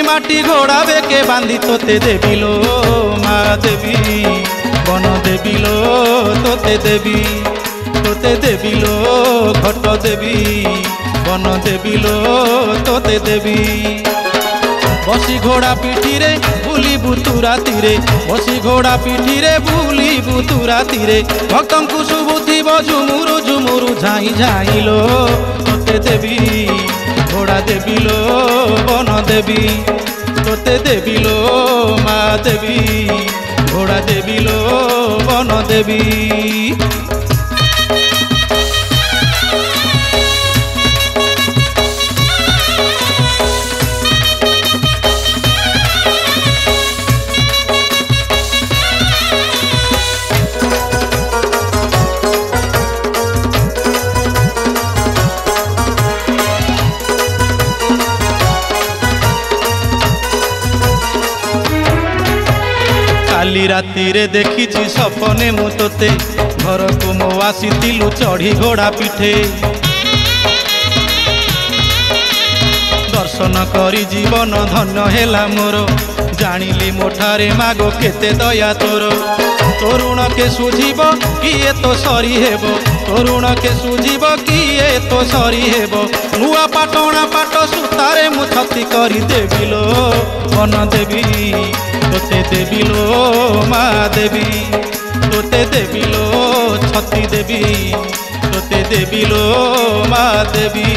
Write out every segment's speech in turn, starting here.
माटी घोड़ा बेके बांधी तोते देवी लो मा देवी बन देवी लो तोते देवी लो घट देवी बन देवी लो तोते देवी। बसी घोड़ा पिठी रे बुलिबु तू रातिरे बसी घोड़ा पिठी रे बुलिबु तू रातिरे भक्तन को शुभुथिब झुमुरु झुमुरु झाई झाई लो तोते देवी घोड़ा देवी लो बन देवी तोते देवी लो मा देवी घोड़ा देवी लो बन देवी। काली राति रे देखी सपने मु तोते घर को मो आसीलु चढ़ी घोड़ा पिठे दर्शन करी जीवन धन्य हेला मोर जानिली मोठारे मागो केते दया तोर तोरुण के सुझीब किए तो सरी हेब तोरुण के सुझीब किए तो सरी हेब नुआ पाटणा पाट सुतारे मु छती करी देवी लो बन देवी तोते देवी लो मा देवी तोते देवी लो छती देवी तोते देवी लो मा देवी।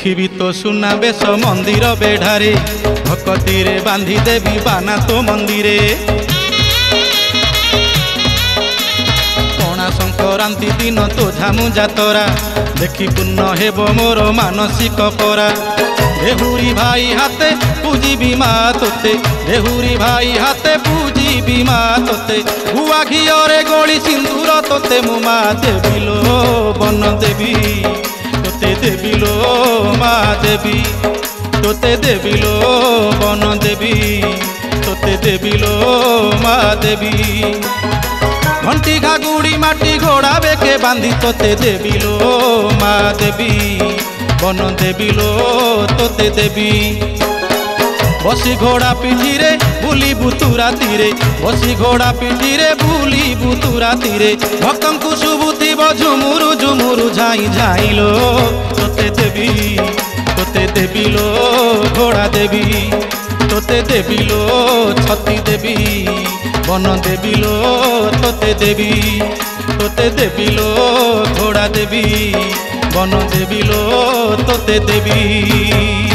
देखी तो सुना बेश मंदिर बेढ़ारे भक्ति रे बांधी देवी बाना तो मंदिरे पणा संक्रांति दिन तो झामु जातरा देखी पूर्ण हेब मोर मानसिक परा देहुरी भाई हाथे पूजी मा तोते देहुरी भाई हाथे पूजी मा तोते गुआ घिओरे गोली सिंदूर तोते मु मा देवी लो बन देवी तोते देवी लो मा देवी तोते देवी लो बन देवी तोते देवी लो मा देवी। घंटी घागुड़ी माटी घोड़ा बेके बांधी तोते देवी लो मा देवी बन देवी लो तोते देवी। बसी घोड़ा पिठी रे बुलिबु तू रातिरे बसी घोड़ा पिठी रे बुलिबु तू रातिरे भक्तन को शुभुथिब झुमुरु झुमुरु झाई झाई लो तोते देवी लो घोड़ा देवी तोते देवी लो छती देवी बन देवी लो तोते देवी लो घोड़ा देवी बन देवी लो तोते देवी।